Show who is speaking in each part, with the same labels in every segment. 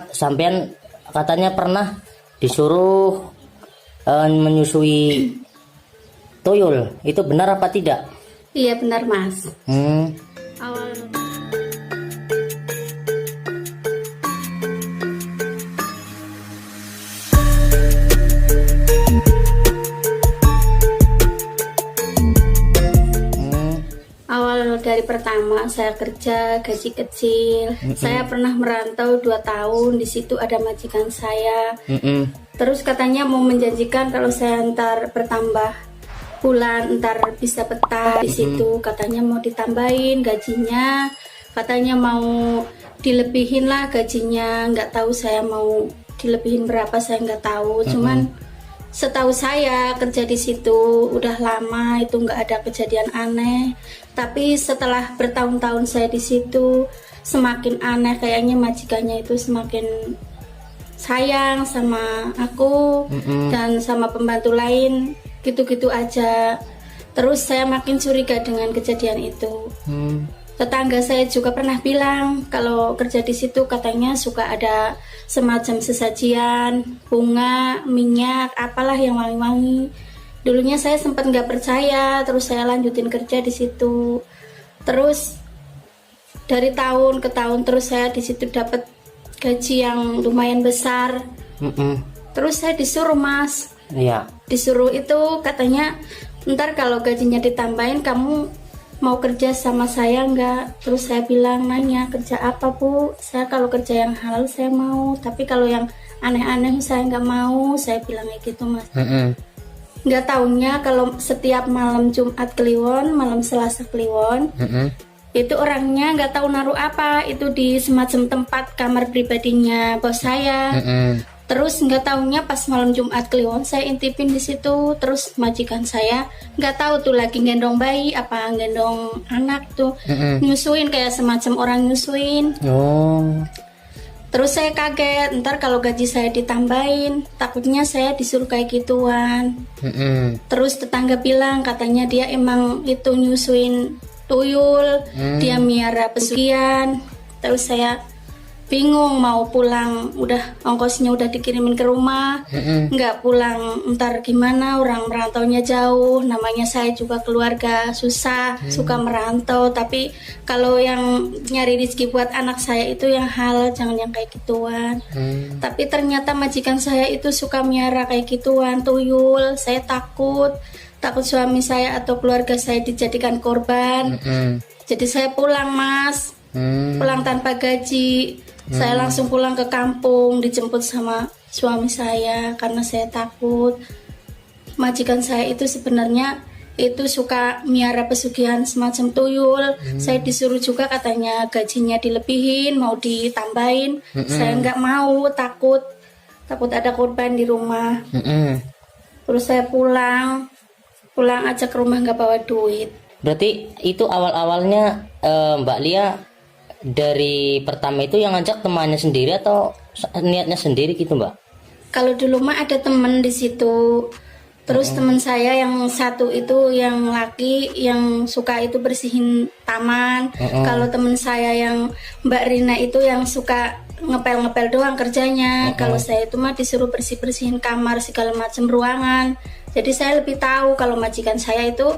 Speaker 1: sampean katanya pernah disuruh menyusui tuyul. Itu benar apa tidak?
Speaker 2: Iya benar Mas. Awal dari pertama saya kerja gaji kecil. Saya pernah merantau 2 tahun, di situ ada majikan saya. Terus katanya mau menjanjikan kalau saya ntar bertambah bulan ntar bisa betah di situ. Katanya mau ditambahin gajinya, katanya mau dilebihin lah gajinya. Nggak tahu saya mau dilebihin berapa, saya nggak tahu. Cuman setahu saya kerja di situ udah lama itu nggak ada kejadian aneh. Tapi setelah bertahun-tahun saya di situ semakin aneh, kayaknya majikannya itu semakin sayang sama aku dan sama pembantu lain, gitu-gitu aja. Terus saya makin curiga dengan kejadian itu. Tetangga saya juga pernah bilang kalau kerja di situ katanya suka ada semacam sesajian, bunga, minyak, apalah yang wangi-wangi. Dulunya saya sempat nggak percaya, terus saya lanjutin kerja di situ. Terus dari tahun ke tahun terus saya di situ dapat gaji yang lumayan besar. Terus saya disuruh Mas, disuruh itu katanya ntar kalau gajinya ditambahin kamu mau kerja sama saya nggak? Terus saya bilang nanya kerja apa Bu? Saya kalau kerja yang halal saya mau, tapi kalau yang aneh-aneh saya nggak mau. Saya bilang kayak gitu Mas. Nggak taunya kalau setiap malam Jumat Kliwon, malam Selasa Kliwon, itu orangnya nggak tahu naruh apa itu di semacam tempat kamar pribadinya bos saya. Terus nggak taunya pas malam Jumat Kliwon saya intipin di situ. Terus majikan saya nggak tahu tuh lagi gendong bayi apa gendong anak tuh, nyusuin kayak semacam orang nyusuin. Terus saya kaget, ntar kalau gaji saya ditambahin, takutnya saya disuruh kayak gituan. Terus tetangga bilang katanya dia emang itu nyusuin tuyul, dia miara pesugihan. Terus saya bingung mau pulang, udah ongkosnya udah dikirimin ke rumah, nggak pulang ntar gimana, orang merantaunya jauh, namanya saya juga keluarga susah, suka merantau, tapi kalau yang nyari rezeki buat anak saya itu yang halal, jangan yang kayak gituan. Tapi ternyata majikan saya itu suka miara kayak gituan, tuyul. Saya takut suami saya atau keluarga saya dijadikan korban. Jadi saya pulang Mas, pulang tanpa gaji. Saya langsung pulang ke kampung, dijemput sama suami saya karena saya takut. Majikan saya itu sebenarnya itu suka miara pesugihan semacam tuyul. Saya disuruh juga katanya gajinya dilebihin, mau ditambahin. Saya nggak mau, takut ada korban di rumah. Terus saya pulang aja ke rumah nggak bawa duit.
Speaker 1: Berarti itu awal-awalnya Mbak Lia dari pertama itu yang ngajak temannya sendiri atau niatnya sendiri gitu Mbak?
Speaker 2: Kalau dulu mah ada temen di situ. Terus teman saya yang satu itu yang laki yang suka itu bersihin taman. Kalau teman saya yang Mbak Rina itu yang suka ngepel-ngepel doang kerjanya. Kalau saya itu mah disuruh bersih-bersihin kamar segala macam ruangan. Jadi saya lebih tahu kalau majikan saya itu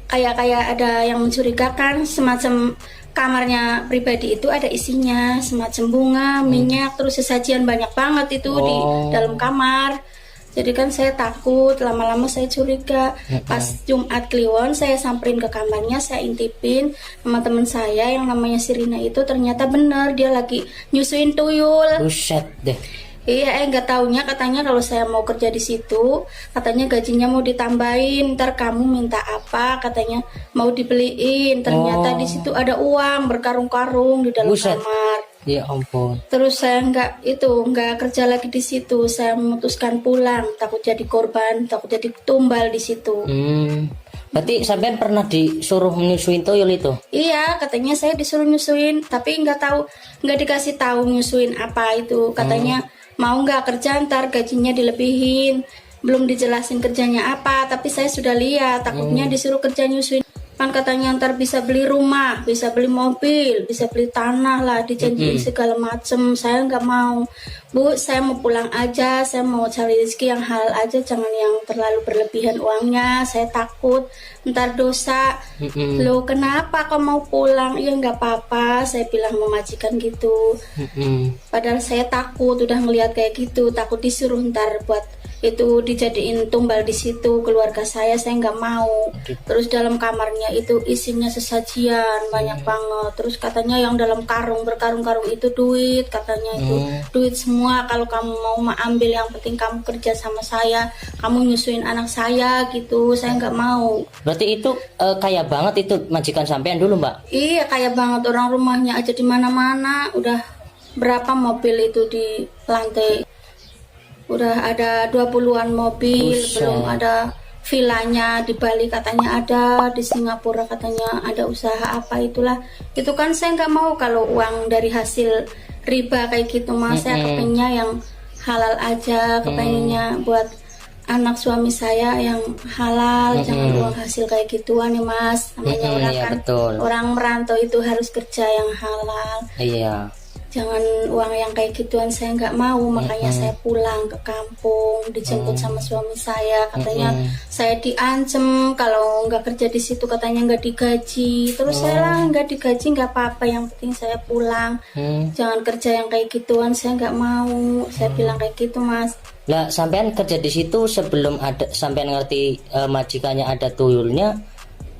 Speaker 2: kayak ada yang mencurigakan, semacam kamarnya pribadi itu ada isinya semacam bunga, minyak, terus sesajian banyak banget itu di dalam kamar. Jadi kan saya takut, lama-lama saya curiga. Pas Jumat Kliwon saya samperin ke kamarnya, saya intipin sama teman saya yang namanya Sirina itu, ternyata bener dia lagi nyusuin tuyul.
Speaker 1: Buset deh.
Speaker 2: Iya, nggak taunya katanya kalau saya mau kerja di situ, katanya gajinya mau ditambahin, ntar kamu minta apa, katanya mau dibeliin. Ternyata di situ ada uang berkarung-karung di dalam kamar.
Speaker 1: Ya ampun.
Speaker 2: Terus saya nggak kerja lagi di situ, saya memutuskan pulang, takut jadi korban, takut jadi tumbal di situ.
Speaker 1: Berarti sampean pernah disuruh menyusuin tuyul itu? Iya,
Speaker 2: katanya saya disuruh nyusuin, tapi nggak dikasih tahu nyusuin apa itu. Katanya mau nggak kerja ntar gajinya dilebihin, belum dijelasin kerjanya apa, tapi saya sudah lihat takutnya disuruh kerja nyusuin. Kan katanya ntar bisa beli rumah, bisa beli mobil, bisa beli tanah lah, dijanjiin segala macem. Saya nggak mau. Bu, saya mau pulang aja, saya mau cari rezeki yang halal aja, jangan yang terlalu berlebihan uangnya. Saya takut ntar dosa. Loh, kenapa kau mau pulang? Ya nggak apa-apa, saya bilang memajikan gitu. Padahal saya takut, udah ngelihat kayak gitu, takut disuruh ntar buat itu dijadiin tumbal di situ keluarga saya nggak mau. Terus dalam kamarnya itu isinya sesajian banyak banget. Terus katanya yang dalam karung berkarung-karung itu duit, katanya itu duit semua. Kalau kamu mau ambil, yang penting kamu kerja sama saya, kamu nyusuin anak saya gitu. Saya nggak mau.
Speaker 1: Berarti itu kaya banget itu majikan sampean dulu, Mbak?
Speaker 2: Iya, kaya banget, orang rumahnya aja di mana-mana. Udah berapa mobil itu di lantai, udah ada 20-an mobil. Belum ada villanya di Bali katanya ada, di Singapura katanya ada usaha apa itulah. Itu kan saya nggak mau kalau uang dari hasil riba kayak gitu, Mas. Saya kepengennya yang halal aja, kepengennya buat anak suami saya yang halal, jangan uang hasil kayak gituan ya, Mas. Namanya orang
Speaker 1: iya,
Speaker 2: kan
Speaker 1: betul.
Speaker 2: orang merantau itu harus kerja yang halal.
Speaker 1: Iya.
Speaker 2: Jangan uang yang kayak gituan, saya nggak mau. Makanya saya pulang ke kampung, dijemput sama suami saya. Katanya saya diancem kalau nggak kerja di situ, katanya nggak digaji. Terus saya lah, nggak digaji nggak apa-apa, yang penting saya pulang. Jangan kerja yang kayak gituan, saya nggak mau. Saya bilang kayak gitu, Mas.
Speaker 1: Lah, sampean kerja di situ sebelum ada sampean ngerti majikannya ada tuyulnya,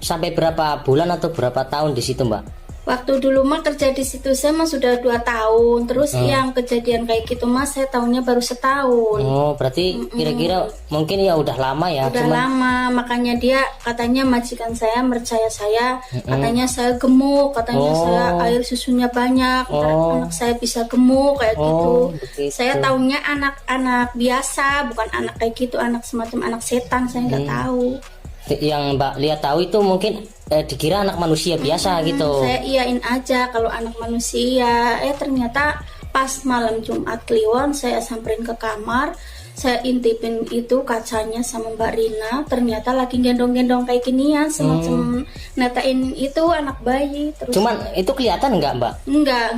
Speaker 1: sampai berapa bulan atau berapa tahun di situ, Mbak?
Speaker 2: Waktu dulu mah kerja di situ saya mah sudah 2 tahun. Terus yang kejadian kayak gitu, Mas, saya tahunya baru setahun.
Speaker 1: Oh, berarti kira-kira mungkin ya udah lama ya.
Speaker 2: Udah lama, makanya dia katanya majikan saya percaya saya, katanya saya gemuk, katanya saya air susunya banyak, ntar anak saya bisa gemuk kayak gitu.
Speaker 1: Begitu.
Speaker 2: Saya tahunya anak-anak biasa, bukan anak kayak gitu, anak semacam anak setan, saya nggak tahu.
Speaker 1: Yang Mbak lihat tahu itu mungkin dikira anak manusia biasa gitu.
Speaker 2: Saya iyain aja kalau anak manusia. Ternyata pas malam Jumat Kliwon saya samperin ke kamar, saya intipin itu kacanya sama Mbak Rina. Ternyata lagi gendong-gendong kayak ginian, semacam netain itu anak bayi. Terus
Speaker 1: Cuman itu kelihatan nggak, Mbak?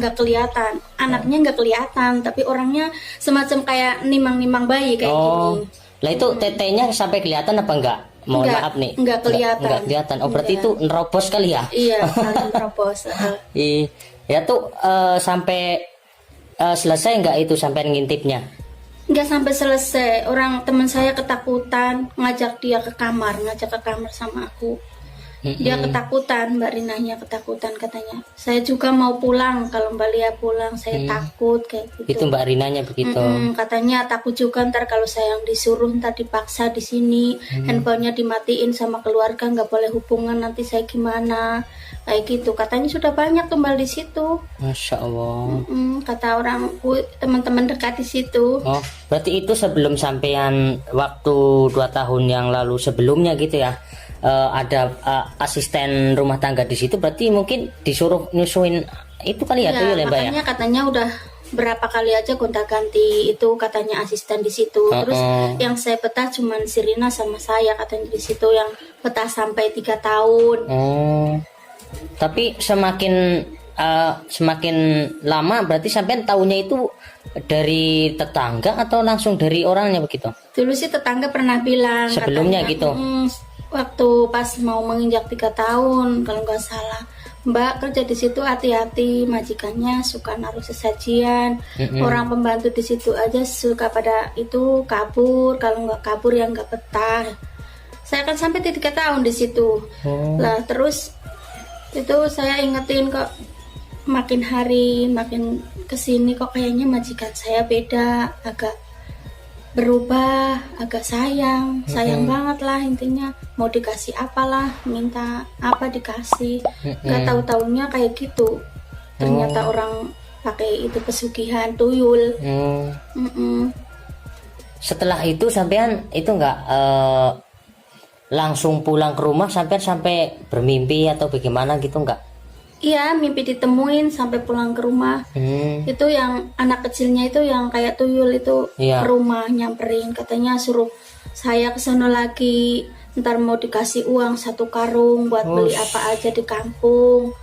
Speaker 2: Nggak kelihatan. Anaknya nggak kelihatan, tapi orangnya semacam kayak nimang-nimang bayi kayak gini.
Speaker 1: Lah itu tetenya sampai kelihatan apa enggak? Mohon maaf nih.
Speaker 2: Nggak kelihatan.
Speaker 1: Nggak kelihatan. Oh, berarti itu nerobos kali ya?
Speaker 2: Iya, saling terobos.
Speaker 1: Ya tuh sampai selesai nggak itu sampai ngintipnya?
Speaker 2: Nggak sampai selesai. Orang teman saya ketakutan, ngajak dia ke kamar, sama aku. Dia ketakutan, Mbak Rinanya ketakutan, katanya saya juga mau pulang, kalau Mbak Lia pulang saya takut kayak gitu.
Speaker 1: Itu Mbak Rinanya begitu.
Speaker 2: Katanya takut juga ntar kalau saya yang disuruh, ntar dipaksa di sini, handphonenya dimatiin sama keluarga, nggak boleh hubungan, nanti saya gimana kayak gitu. Katanya sudah banyak tumbal di situ.
Speaker 1: Masya Allah.
Speaker 2: Kata orang teman-teman dekat di situ.
Speaker 1: Oh, berarti itu sebelum sampean waktu 2 tahun yang lalu sebelumnya gitu ya? Ada asisten rumah tangga di situ, berarti mungkin disuruh nyusuin itu kali ya, tuyul ya, Mbak ya?
Speaker 2: Katanya udah berapa kali aja gonta-ganti itu, katanya asisten di situ. Terus yang saya betah cuman Sirina sama saya, katanya di situ yang betah sampai 3 tahun.
Speaker 1: Tapi semakin lama berarti sampean tahunya itu dari tetangga atau langsung dari orangnya begitu?
Speaker 2: Dulu sih tetangga pernah bilang
Speaker 1: sebelumnya katanya, gitu.
Speaker 2: Waktu pas mau menginjak 3 tahun kalau nggak salah, Mbak kerja di situ hati-hati, majikannya suka naruh sesajian. Orang pembantu di situ aja suka pada itu kabur, kalau nggak kabur ya nggak betah. Saya kan sampai 3 tahun di situ. Lah terus itu saya ingetin kok, makin hari makin kesini kok kayaknya majikan saya beda, agak berubah, agak sayang banget lah, intinya mau dikasih apalah, minta apa dikasih. Nggak tahu-taunya kayak gitu, ternyata orang pakai itu pesugihan tuyul.
Speaker 1: Setelah itu sampean itu nggak langsung pulang ke rumah, sampai bermimpi atau bagaimana gitu nggak?
Speaker 2: Iya, mimpi ditemuin sampai pulang ke rumah. Itu yang anak kecilnya itu yang kayak tuyul itu ke rumah nyamperin, katanya suruh saya ke sono lagi, ntar mau dikasih uang 1 karung buat beli apa aja di kampung.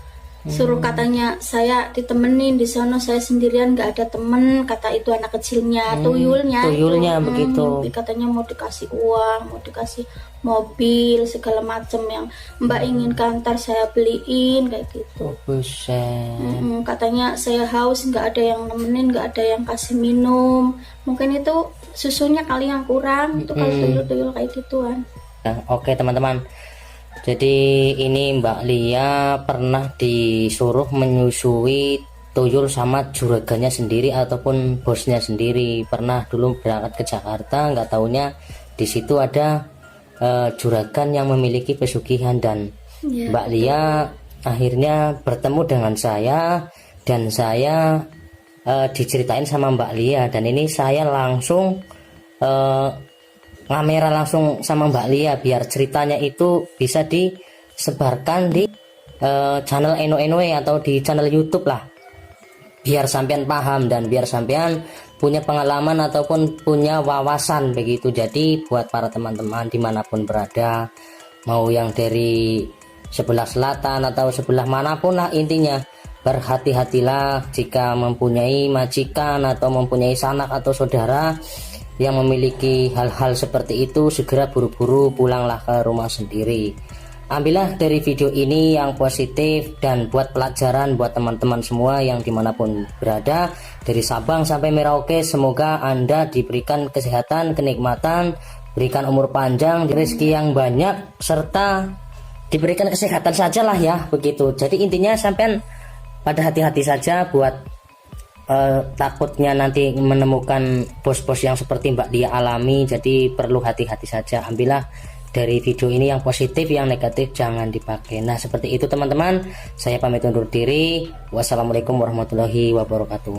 Speaker 2: Suruh katanya saya ditemenin di sana, saya sendirian nggak ada temen, kata itu anak kecilnya, tuyulnya
Speaker 1: begitu.
Speaker 2: Katanya mau dikasih uang, mau dikasih mobil segala macem yang Mbak inginkan ntar saya beliin kayak gitu.
Speaker 1: Buset.
Speaker 2: Katanya saya haus, nggak ada yang nemenin, nggak ada yang kasih minum, mungkin itu susunya kali yang kurang, itu kalau tuyul-tuyul kayak gituan.
Speaker 1: Nah, oke teman-teman, jadi ini Mbak Lia pernah disuruh menyusui tuyul sama juragannya sendiri ataupun bosnya sendiri. Pernah dulu berangkat ke Jakarta, nggak taunya di situ ada juragan yang memiliki pesugihan, dan Mbak Lia akhirnya bertemu dengan saya, dan saya diceritain sama Mbak Lia, dan ini saya langsung ngamera langsung sama Mbak Lia biar ceritanya itu bisa disebarkan di channel Eno atau di channel YouTube lah, biar sampean paham dan biar sampean punya pengalaman ataupun punya wawasan begitu. Jadi buat para teman-teman dimanapun berada, mau yang dari sebelah selatan atau sebelah manapun lah, intinya berhati-hatilah jika mempunyai majikan atau mempunyai sanak atau saudara yang memiliki hal-hal seperti itu. Segera buru-buru pulanglah ke rumah sendiri. Ambillah dari video ini yang positif dan buat pelajaran buat teman-teman semua yang dimanapun berada, dari Sabang sampai Merauke. Semoga Anda diberikan kesehatan, kenikmatan, berikan umur panjang, rezeki yang banyak, serta diberikan kesehatan sajalah ya begitu. Jadi intinya sampean pada hati-hati saja buat takutnya nanti menemukan bos-bos yang seperti Mbak Lia alami. Jadi perlu hati-hati saja. Ambillah dari video ini yang positif, yang negatif jangan dipakai. Nah seperti itu teman-teman, saya pamit undur diri. Wassalamualaikum warahmatullahi wabarakatuh.